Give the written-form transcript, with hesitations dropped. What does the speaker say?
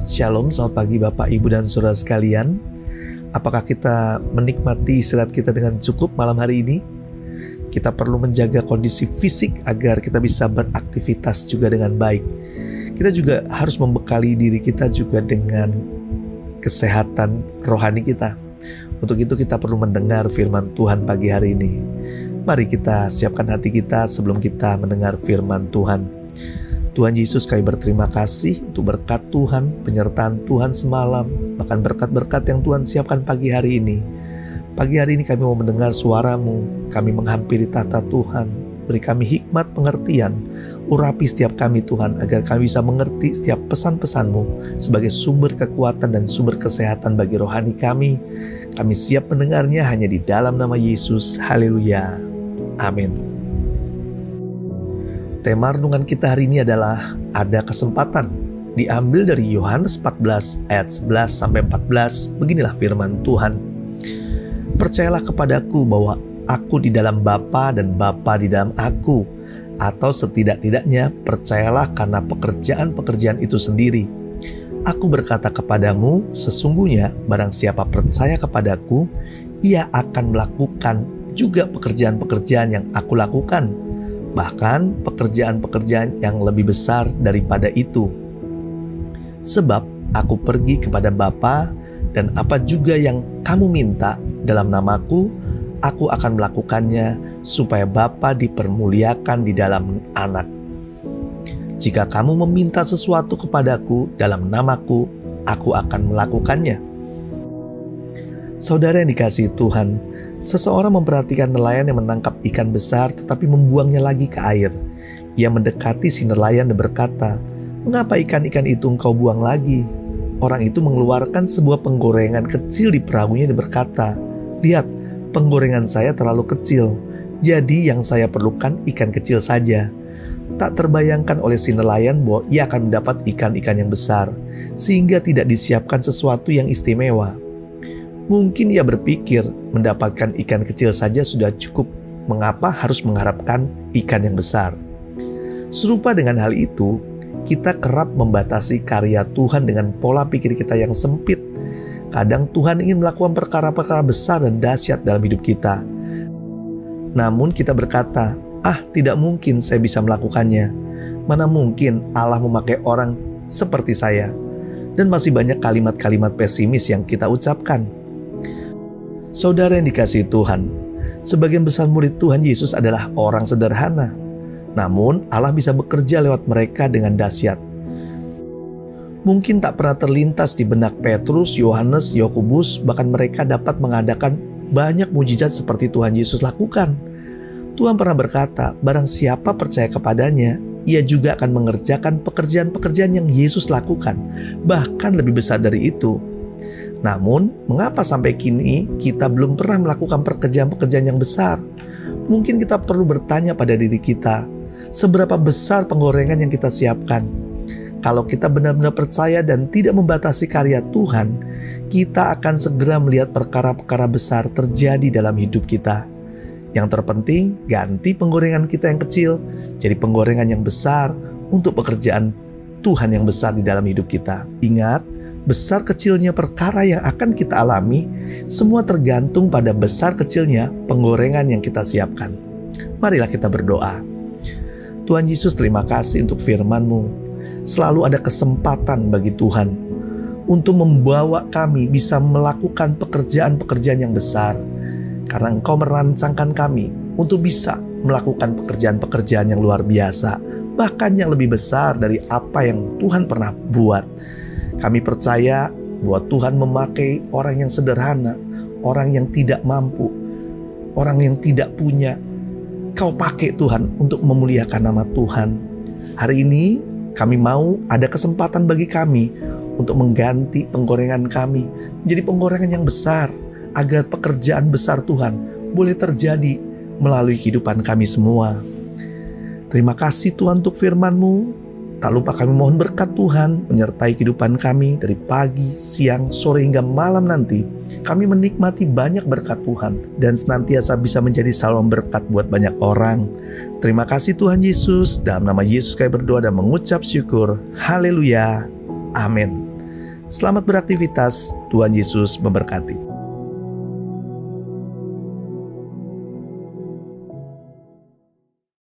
Shalom, selamat pagi Bapak, Ibu, dan Saudara sekalian. Apakah kita menikmati istirahat kita dengan cukup malam hari ini? Kita perlu menjaga kondisi fisik agar kita bisa beraktivitas juga dengan baik. Kita juga harus membekali diri kita juga dengan kesehatan rohani kita. Untuk itu kita perlu mendengar firman Tuhan pagi hari ini. Mari kita siapkan hati kita sebelum kita mendengar firman Tuhan. Tuhan Yesus, kami berterima kasih untuk berkat Tuhan, penyertaan Tuhan semalam, bahkan berkat-berkat yang Tuhan siapkan pagi hari ini. Pagi hari ini kami mau mendengar suara-Mu, kami menghampiri tahta Tuhan. Beri kami hikmat pengertian, urapi setiap kami Tuhan, agar kami bisa mengerti setiap pesan-pesan-Mu sebagai sumber kekuatan dan sumber kesehatan bagi rohani kami. Kami siap mendengarnya hanya di dalam nama Yesus. Haleluya. Amin. Tema renungan kita hari ini adalah ada kesempatan. Diambil dari Yohanes 14 ayat 11 sampai 14. Beginilah firman Tuhan. Percayalah kepadaku bahwa aku di dalam Bapa dan Bapa di dalam aku. Atau setidak-tidaknya percayalah karena pekerjaan-pekerjaan itu sendiri. Aku berkata kepadamu, sesungguhnya barang siapa percaya kepadaku, ia akan melakukan juga pekerjaan-pekerjaan yang aku lakukan. Bahkan pekerjaan-pekerjaan yang lebih besar daripada itu. Sebab aku pergi kepada Bapa, dan apa juga yang kamu minta dalam namaku, aku akan melakukannya supaya Bapa dipermuliakan di dalam Anak. Jika kamu meminta sesuatu kepadaku dalam namaku, aku akan melakukannya. Saudara yang dikasihi Tuhan, seseorang memperhatikan nelayan yang menangkap ikan besar tetapi membuangnya lagi ke air. Ia mendekati si nelayan dan berkata, "Mengapa ikan-ikan itu engkau buang lagi?" Orang itu mengeluarkan sebuah penggorengan kecil di perahunya dan berkata, "Lihat, penggorengan saya terlalu kecil, jadi yang saya perlukan ikan kecil saja." Tak terbayangkan oleh si nelayan bahwa ia akan mendapat ikan-ikan yang besar, sehingga tidak disiapkan sesuatu yang istimewa. Mungkin ia berpikir mendapatkan ikan kecil saja sudah cukup, mengapa harus mengharapkan ikan yang besar? Serupa dengan hal itu, kita kerap membatasi karya Tuhan dengan pola pikir kita yang sempit. Kadang Tuhan ingin melakukan perkara-perkara besar dan dahsyat dalam hidup kita. Namun kita berkata, tidak mungkin saya bisa melakukannya. Mana mungkin Allah memakai orang seperti saya? Dan masih banyak kalimat-kalimat pesimis yang kita ucapkan. Saudara yang dikasihi Tuhan, sebagian besar murid Tuhan Yesus adalah orang sederhana. Namun Allah bisa bekerja lewat mereka dengan dahsyat. Mungkin tak pernah terlintas di benak Petrus, Yohanes, Yakobus, bahkan mereka dapat mengadakan banyak mujizat seperti Tuhan Yesus lakukan. Tuhan pernah berkata, barang siapa percaya kepadanya, ia juga akan mengerjakan pekerjaan-pekerjaan yang Yesus lakukan, bahkan lebih besar dari itu. Namun, mengapa sampai kini kita belum pernah melakukan pekerjaan-pekerjaan yang besar? Mungkin kita perlu bertanya pada diri kita, seberapa besar penggorengan yang kita siapkan? Kalau kita benar-benar percaya dan tidak membatasi karya Tuhan, kita akan segera melihat perkara-perkara besar terjadi dalam hidup kita. Yang terpenting, ganti penggorengan kita yang kecil jadi penggorengan yang besar untuk pekerjaan Tuhan yang besar di dalam hidup kita. Ingat, besar kecilnya perkara yang akan kita alami, semua tergantung pada besar kecilnya penggorengan yang kita siapkan. Marilah kita berdoa. Tuhan Yesus, terima kasih untuk firman-Mu. Selalu ada kesempatan bagi Tuhan untuk membawa kami bisa melakukan pekerjaan-pekerjaan yang besar. Karena Engkau merancangkan kami untuk bisa melakukan pekerjaan-pekerjaan yang luar biasa, bahkan yang lebih besar dari apa yang Tuhan pernah buat. Kami percaya bahwa Tuhan memakai orang yang sederhana, orang yang tidak mampu, orang yang tidak punya. Kau pakai Tuhan untuk memuliakan nama Tuhan. Hari ini kami mau ada kesempatan bagi kami untuk mengganti penggorengan kami menjadi penggorengan yang besar, agar pekerjaan besar Tuhan boleh terjadi melalui kehidupan kami semua. Terima kasih Tuhan untuk firman-Mu. Tak lupa kami mohon berkat Tuhan menyertai kehidupan kami dari pagi, siang, sore hingga malam nanti. Kami menikmati banyak berkat Tuhan dan senantiasa bisa menjadi saluran berkat buat banyak orang. Terima kasih Tuhan Yesus. Dalam nama Yesus kami berdoa dan mengucap syukur. Haleluya. Amin. Selamat beraktivitas, Tuhan Yesus memberkati.